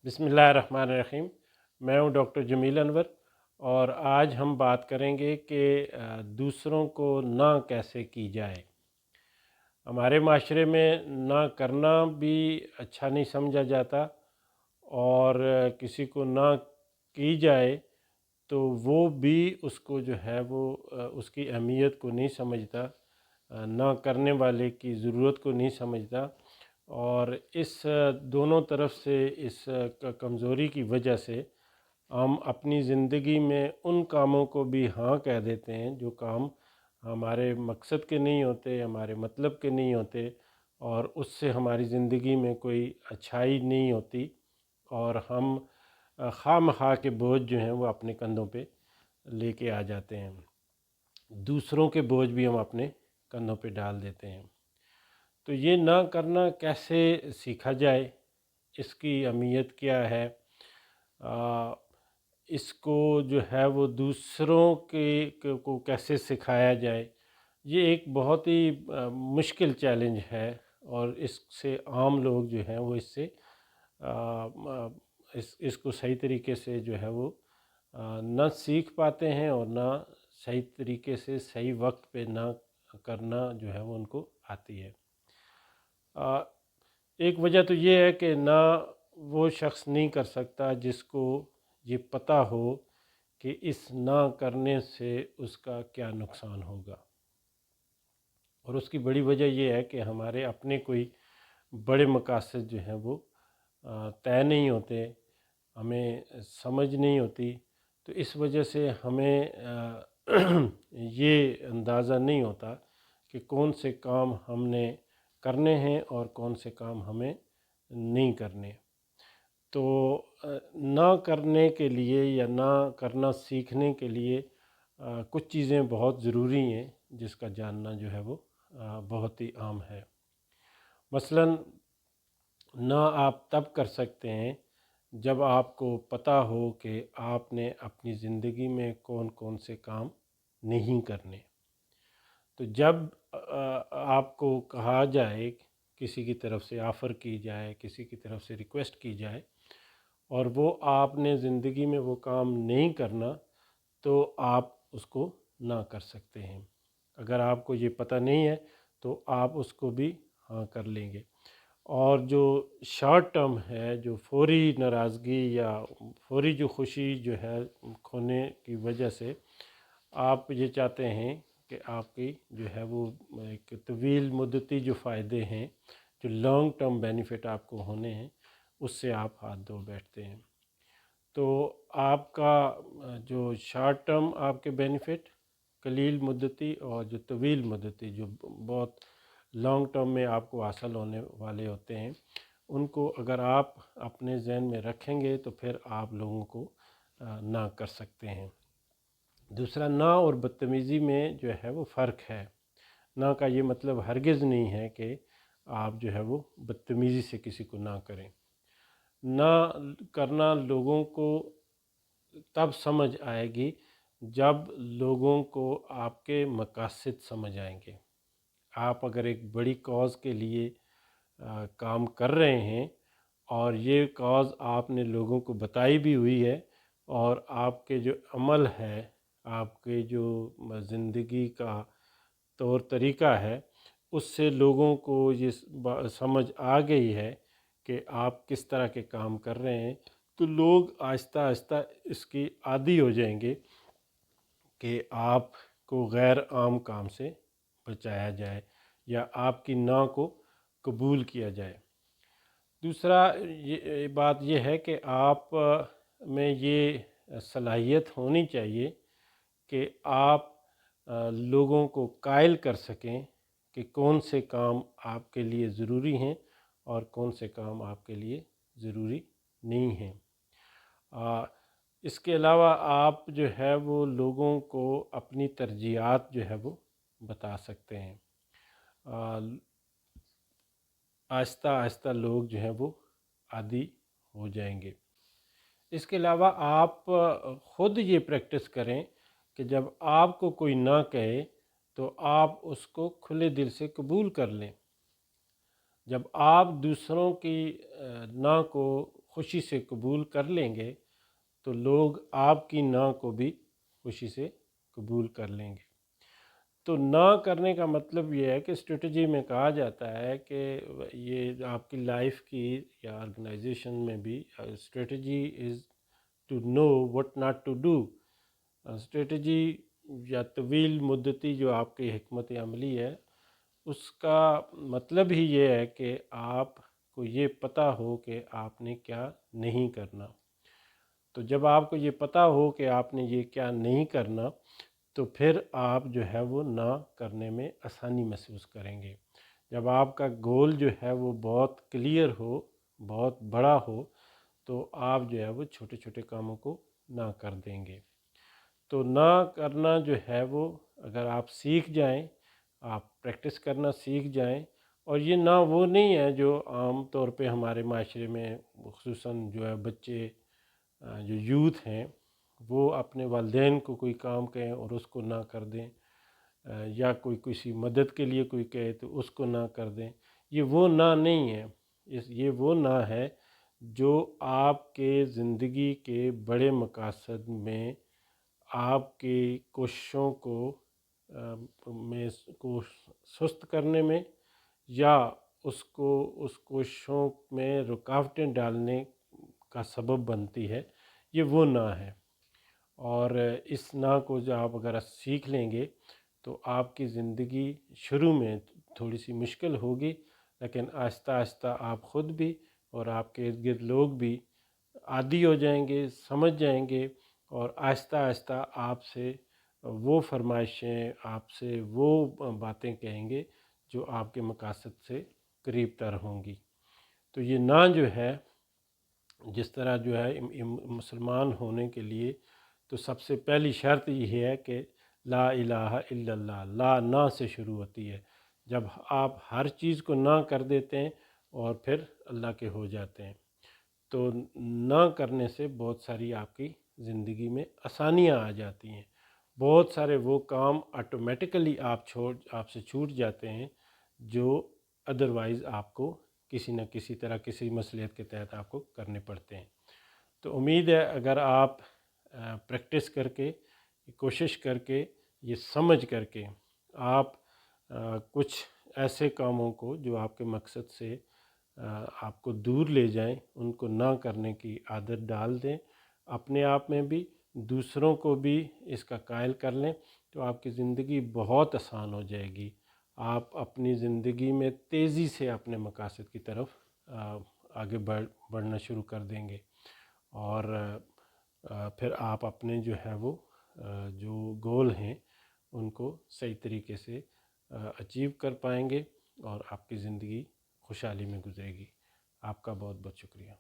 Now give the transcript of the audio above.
بسم اللہ الرحمن الرحیم۔ میں ہوں ڈاکٹر جمیل انور، اور آج ہم بات کریں گے کہ دوسروں کو نہ کیسے کی جائے۔ ہمارے معاشرے میں نہ کرنا بھی اچھا نہیں سمجھا جاتا، اور کسی کو نہ کی جائے تو وہ بھی اس کو جو ہے وہ اس کی اہمیت کو نہیں سمجھتا، نہ کرنے والے کی ضرورت کو نہیں سمجھتا، اور اس دونوں طرف سے اس کمزوری کی وجہ سے ہم اپنی زندگی میں ان کاموں کو بھی ہاں کہہ دیتے ہیں جو کام ہمارے مقصد کے نہیں ہوتے، ہمارے مطلب کے نہیں ہوتے، اور اس سے ہماری زندگی میں کوئی اچھائی نہیں ہوتی، اور ہم خواہ مخواہ کے بوجھ جو ہیں وہ اپنے کندھوں پہ لے کے آ جاتے ہیں۔ دوسروں کے بوجھ بھی ہم اپنے کندھوں پہ ڈال دیتے ہیں۔ تو یہ نہ کرنا کیسے سیکھا جائے، اس کی اہمیت کیا ہے، اس کو جو ہے وہ دوسروں کو کیسے سکھایا جائے، یہ ایک بہت ہی مشکل چیلنج ہے، اور اس سے عام لوگ جو ہیں وہ اس سے اس کو صحیح طریقے سے جو ہے وہ نہ سیکھ پاتے ہیں، اور نہ صحیح طریقے سے صحیح وقت پہ نہ کرنا جو ہے وہ ان کو آتی ہے۔ ایک وجہ تو یہ ہے کہ نہ وہ شخص نہیں کر سکتا جس کو یہ پتہ ہو کہ اس نہ کرنے سے اس کا کیا نقصان ہوگا، اور اس کی بڑی وجہ یہ ہے کہ ہمارے اپنے کوئی بڑے مقاصد جو ہیں وہ طے نہیں ہوتے، ہمیں سمجھ نہیں ہوتی، تو اس وجہ سے ہمیں یہ اندازہ نہیں ہوتا کہ کون سے کام ہم نے کرنے ہیں اور کون سے کام ہمیں نہیں کرنے۔ تو نہ کرنے کے لیے یا نہ کرنا سیکھنے کے لیے کچھ چیزیں بہت ضروری ہیں جس کا جاننا جو ہے وہ بہت ہی عام ہے۔ مثلاً نہ آپ تب کر سکتے ہیں جب آپ کو پتہ ہو کہ آپ نے اپنی زندگی میں کون کون سے کام نہیں کرنے۔ تو جب آپ کو کہا جائے، کسی کی طرف سے آفر کی جائے، کسی کی طرف سے ریکویسٹ کی جائے، اور وہ آپ نے زندگی میں وہ کام نہیں کرنا، تو آپ اس کو نہ کر سکتے ہیں۔ اگر آپ کو یہ پتہ نہیں ہے تو آپ اس کو بھی ہاں کر لیں گے۔ اور جو شارٹ ٹرم ہے، جو فوری ناراضگی یا فوری جو خوشی جو ہے کھونے کی وجہ سے آپ یہ چاہتے ہیں کہ آپ کی جو ہے وہ ایک طویل مدتی جو فائدے ہیں، جو لانگ ٹرم بینیفٹ آپ کو ہونے ہیں، اس سے آپ ہاتھ دھو بیٹھتے ہیں۔ تو آپ کا جو شارٹ ٹرم آپ کے بینیفٹ قلیل مدتی، اور جو طویل مدتی جو بہت لانگ ٹرم میں آپ کو حاصل ہونے والے ہوتے ہیں، ان کو اگر آپ اپنے ذہن میں رکھیں گے تو پھر آپ لوگوں کو نہ کر سکتے ہیں۔ دوسرا، نہ اور بدتمیزی میں جو ہے وہ فرق ہے۔ نہ کا یہ مطلب ہرگز نہیں ہے کہ آپ جو ہے وہ بدتمیزی سے کسی کو نہ کریں۔ نہ کرنا لوگوں کو تب سمجھ آئے گی جب لوگوں کو آپ کے مقاصد سمجھ آئیں گے۔ آپ اگر ایک بڑی کاز کے لیے کام کر رہے ہیں، اور یہ کاز آپ نے لوگوں کو بتائی بھی ہوئی ہے، اور آپ کے جو عمل ہے، آپ کے جو زندگی کا طور طریقہ ہے، اس سے لوگوں کو یہ سمجھ آ گئی ہے کہ آپ کس طرح کے کام کر رہے ہیں، تو لوگ آہستہ آہستہ اس کی عادی ہو جائیں گے کہ آپ کو غیر عام کام سے بچایا جائے، یا آپ کی نہ کو قبول کیا جائے۔ دوسرا بات یہ ہے کہ آپ میں یہ صلاحیت ہونی چاہیے کہ آپ لوگوں کو قائل کر سکیں کہ کون سے کام آپ کے لیے ضروری ہیں اور کون سے کام آپ کے لیے ضروری نہیں ہیں۔ اس کے علاوہ آپ جو ہے وہ لوگوں کو اپنی ترجیحات جو ہے وہ بتا سکتے ہیں۔ آہستہ آہستہ لوگ جو ہیں وہ عادی ہو جائیں گے۔ اس کے علاوہ آپ خود یہ پریکٹس کریں کہ جب آپ کو کوئی نہ کہے تو آپ اس کو کھلے دل سے قبول کر لیں۔ جب آپ دوسروں کی نا کو خوشی سے قبول کر لیں گے تو لوگ آپ کی نا کو بھی خوشی سے قبول کر لیں گے۔ تو نہ کرنے کا مطلب یہ ہے کہ اسٹریٹجی میں کہا جاتا ہے کہ یہ آپ کی لائف کی یا آرگنائزیشن میں بھی strategy is to know what not to do. Strategy یا طویل مدتی جو آپ کی حکمت عملی ہے اس کا مطلب ہی یہ ہے کہ آپ کو یہ پتہ ہو کہ آپ نے کیا نہیں کرنا۔ تو جب آپ کو یہ پتہ ہو کہ آپ نے یہ کیا نہیں کرنا تو پھر آپ جو ہے وہ نہ کرنے میں آسانی محسوس کریں گے۔ جب آپ کا گول جو ہے وہ بہت کلیئر ہو، بہت بڑا ہو، تو آپ جو ہے وہ چھوٹے چھوٹے کاموں کو نہ کر دیں گے۔ تو نہ کرنا جو ہے وہ اگر آپ سیکھ جائیں، آپ پریکٹس کرنا سیکھ جائیں، اور یہ نہ وہ نہیں ہے جو عام طور پہ ہمارے معاشرے میں خصوصاً جو ہے بچے جو یوتھ ہیں وہ اپنے والدین کو کوئی کام کہیں اور اس کو نہ کر دیں، یا کوئی کسی مدد کے لیے کوئی کہے تو اس کو نہ کر دیں۔ یہ وہ نہ نہیں ہے، یہ وہ نہ ہے جو آپ کے زندگی کے بڑے مقاصد میں آپ کی کوششوں کو سست کرنے میں یا اس کوششوں میں رکاوٹیں ڈالنے کا سبب بنتی ہے، یہ وہ نہ ہے۔ اور اس نہ کو جو آپ اگر سیکھ لیں گے تو آپ کی زندگی شروع میں تھوڑی سی مشکل ہوگی، لیکن آہستہ آہستہ آپ خود بھی اور آپ کے ارد گرد لوگ بھی عادی ہو جائیں گے، سمجھ جائیں گے، اور آہستہ آہستہ آپ سے وہ فرمائشیں، آپ سے وہ باتیں کہیں گے جو آپ کے مقاصد سے قریب تر ہوں گی۔ تو یہ نہ جو ہے، جس طرح جو ہے مسلمان ہونے کے لیے تو سب سے پہلی شرط یہ ہے کہ لا الہ الا اللہ، لا نہ سے شروع ہوتی ہے۔ جب آپ ہر چیز کو نہ کر دیتے ہیں اور پھر اللہ کے ہو جاتے ہیں تو نہ کرنے سے بہت ساری آپ کی زندگی میں آسانیاں آ جاتی ہیں۔ بہت سارے وہ کام آٹومیٹیکلی آپ سے چھوٹ جاتے ہیں جو ادروائز آپ کو کسی نہ کسی طرح کسی مصلحت کے تحت آپ کو کرنے پڑتے ہیں۔ تو امید ہے اگر آپ پریکٹس کر کے، کوشش کر کے، یہ سمجھ کر کے آپ کچھ ایسے کاموں کو جو آپ کے مقصد سے آپ کو دور لے جائیں ان کو نہ کرنے کی عادت ڈال دیں، اپنے آپ میں بھی دوسروں کو بھی اس کا قائل کر لیں، تو آپ کی زندگی بہت آسان ہو جائے گی۔ آپ اپنی زندگی میں تیزی سے اپنے مقاصد کی طرف آگے بڑھنا شروع کر دیں گے، اور پھر آپ اپنے جو ہے وہ جو گول ہیں ان کو صحیح طریقے سے اچیو کر پائیں گے اور آپ کی زندگی خوشحالی میں گزرے گی۔ آپ کا بہت بہت شکریہ۔